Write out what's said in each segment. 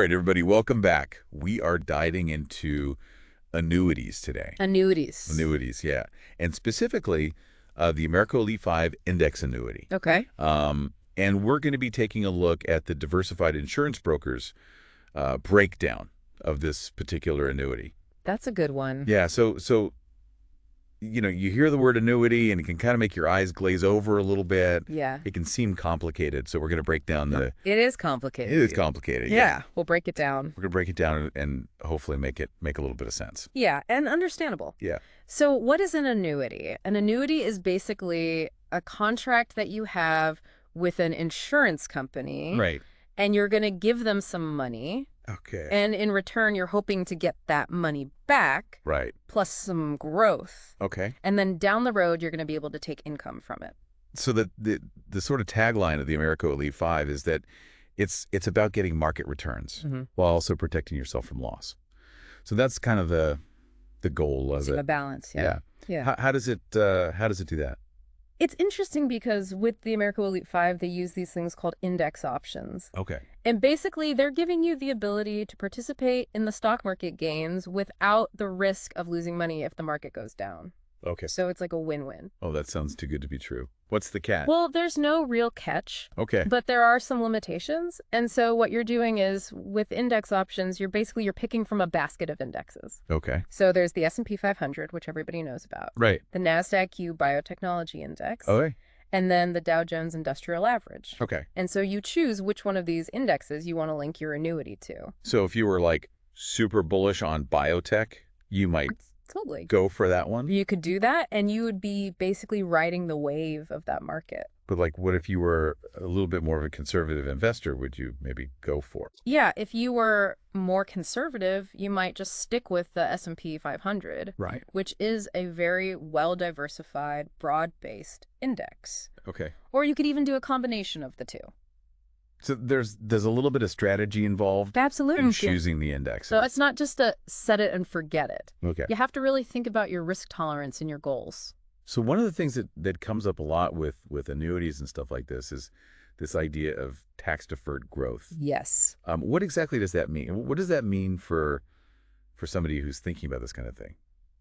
right, everybody, welcome back. We are diving into annuities today. Annuities, yeah. And specifically, the Americo Elite 5 Index Annuity. Okay. And we're going to be taking a look at the Diversified Insurance Brokers breakdown of this particular annuity. That's a good one. Yeah, so you hear the word annuity and it can kind of make your eyes glaze over a little bit. Yeah. It can seem complicated, so we're going to break down the... It is complicated. It is complicated, yeah. We'll break it down. We're going to break it down and hopefully make a little bit of sense. Yeah, and understandable. Yeah. So what is an annuity? An annuity is basically a contract that you have with an insurance company. Right. And you're going to give them some money. Okay. And in return, you're hoping to get that money back. Right. Plus some growth. Okay. And then down the road, you're going to be able to take income from it. So the sort of tagline of the Americo Elite 5 is that it's about getting market returns while also protecting yourself from loss. So that's kind of the goal of it. A balance, yeah. Yeah. How does it do that? It's interesting because with the Americo Elite 5, they use these things called index options. Okay. And basically, they're giving you the ability to participate in the stock market gains without the risk of losing money if the market goes down. Okay. So it's like a win-win. Oh, that sounds too good to be true. What's the catch? Well, there's no real catch. Okay. But there are some limitations. And so what you're doing is with index options, you're picking from a basket of indexes. Okay. So there's the S&P 500, which everybody knows about. Right. The NASDAQ Biotechnology Index. Okay. And then the Dow Jones Industrial Average. Okay. And so you choose which one of these indexes you want to link your annuity to. So if you were like super bullish on biotech, you might totally go for that one? You could do that, and you would be basically riding the wave of that market. But like, what if you were a little bit more of a conservative investor? Would you maybe go for it? Yeah, if you were more conservative, you might just stick with the S&P 500, right? Which is a very well-diversified, broad-based index. Okay. Or you could even do a combination of the two. So there's a little bit of strategy involved. Absolutely. In choosing the index. So it's not just a set it and forget it. Okay. You have to really think about your risk tolerance and your goals. So one of the things that comes up a lot with annuities and stuff like this is this idea of tax-deferred growth. Yes. What exactly does that mean? What does that mean for somebody who's thinking about this kind of thing?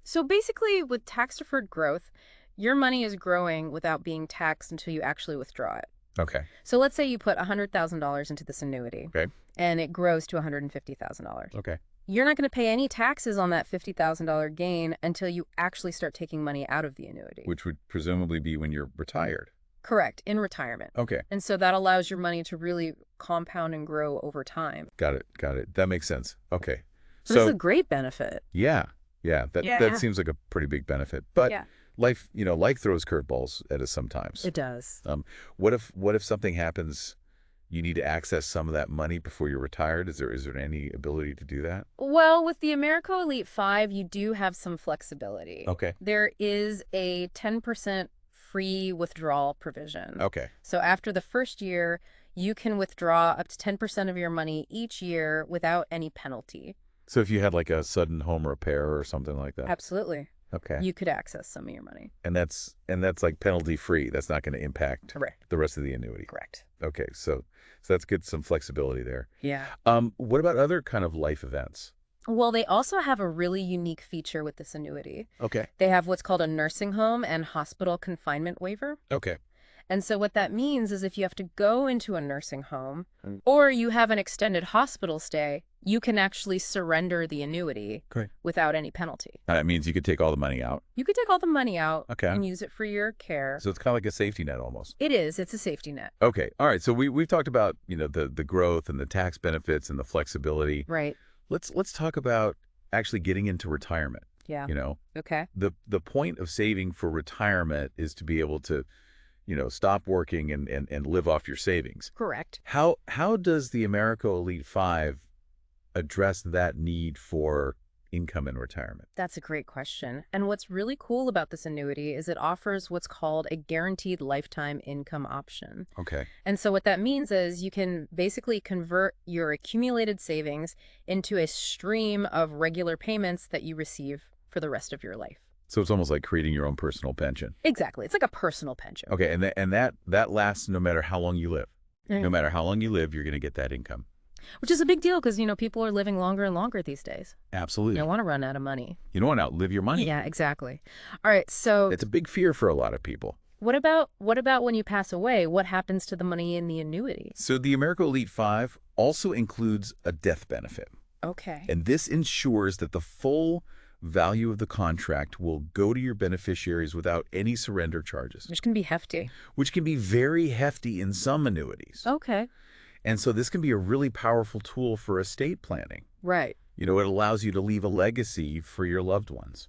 So basically, with tax-deferred growth, your money is growing without being taxed until you actually withdraw it. Okay. So let's say you put $100,000 into this annuity. Okay. And it grows to $150,000. Okay. You're not going to pay any taxes on that $50,000 gain until you actually start taking money out of the annuity. Which would presumably be when you're retired. Correct, in retirement. Okay. And so that allows your money to really compound and grow over time. Got it. That makes sense. Okay. So this is a great benefit. Yeah. That seems like a pretty big benefit. But life throws curveballs at us sometimes. It does. What if something happens, you need to access some of that money before you're retired? Is there any ability to do that? Well, with the Americo Elite 5, you do have some flexibility. Okay. There is a 10% free withdrawal provision. Okay. So after the first year, you can withdraw up to 10% of your money each year without any penalty. So if you had like a sudden home repair or something like that? Absolutely. Okay. You could access some of your money. And that's like penalty free. That's not going to impact the rest of the annuity. Correct. Okay. So that's good. Some flexibility there. Yeah. What about other kind of life events? Well, they also have a really unique feature with this annuity. Okay. They have what's called a nursing home and hospital confinement waiver. Okay. And so what that means is if you have to go into a nursing home or you have an extended hospital stay, you can actually surrender the annuity without any penalty. That means you could take all the money out. You could take all the money out and use it for your care. So it's kind of like a safety net almost. It is. It's a safety net. Okay. All right. So we've talked about, the growth and the tax benefits and the flexibility. Right. Let's talk about actually getting into retirement. Yeah. Okay. The point of saving for retirement is to be able to stop working and live off your savings. Correct. How does the Americo Elite 5 address that need for income in retirement? That's a great question. And what's really cool about this annuity is it offers what's called a guaranteed lifetime income option. Okay. And so what that means is you can basically convert your accumulated savings into a stream of regular payments that you receive for the rest of your life. So it's almost like creating your own personal pension. Exactly. It's like a personal pension. Okay. And that lasts no matter how long you live. No matter how long you live, you're going to get that income. Which is a big deal because, people are living longer and longer these days. Absolutely. You don't want to run out of money. You don't want to outlive your money. Yeah, exactly. All right, so It's a big fear for a lot of people. what about when you pass away? What happens to the money in the annuity? So the Americo Elite 5 also includes a death benefit. Okay. And this ensures that the full value of the contract will go to your beneficiaries without any surrender charges, Which can be hefty. which can be very hefty in some annuities. Okay. And so this can be a really powerful tool for estate planning. Right. It allows you to leave a legacy for your loved ones.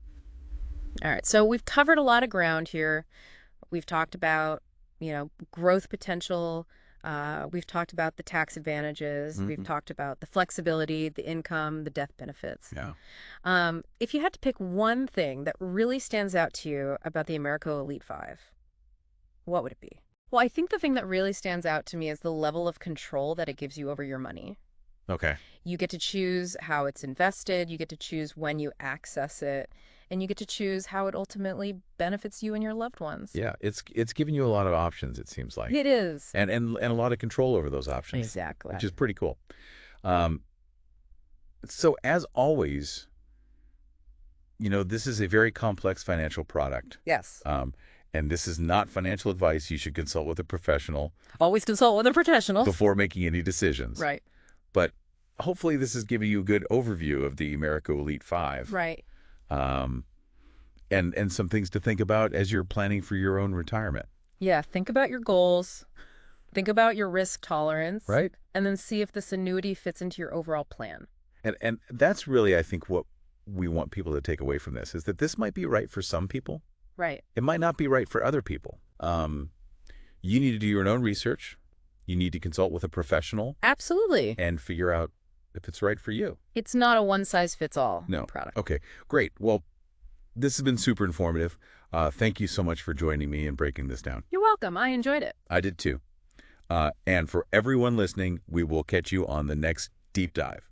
All right. So we've covered a lot of ground here. We've talked about, growth potential. We've talked about the tax advantages. We've talked about the flexibility, the income, the death benefits. Yeah. If you had to pick one thing that really stands out to you about the Americo Elite 5, what would it be? Well, I think the thing that really stands out to me is the level of control that it gives you over your money. Okay. You get to choose how it's invested. You get to choose when you access it. And you get to choose how it ultimately benefits you and your loved ones. Yeah, it's giving you a lot of options, it seems like. It is. And a lot of control over those options. Exactly. Which is pretty cool. So as always, this is a very complex financial product. Yes. And this is not financial advice. You should consult with a professional. Always consult with a professional. Before making any decisions. Right. But hopefully this has given you a good overview of the Americo Elite 5. Right. And some things to think about as you're planning for your own retirement. Yeah, think about your goals. Think about your risk tolerance. Right. And then see if this annuity fits into your overall plan. And that's really, I think, what we want people to take away from this, is that this might be right for some people. Right. It might not be right for other people. You need to do your own research. You need to consult with a professional. Absolutely. And figure out if it's right for you. It's not a one-size-fits-all product. Okay, great. Well, this has been super informative. Thank you so much for joining me and breaking this down. You're welcome. I enjoyed it. I did too. And for everyone listening, we will catch you on the next deep dive.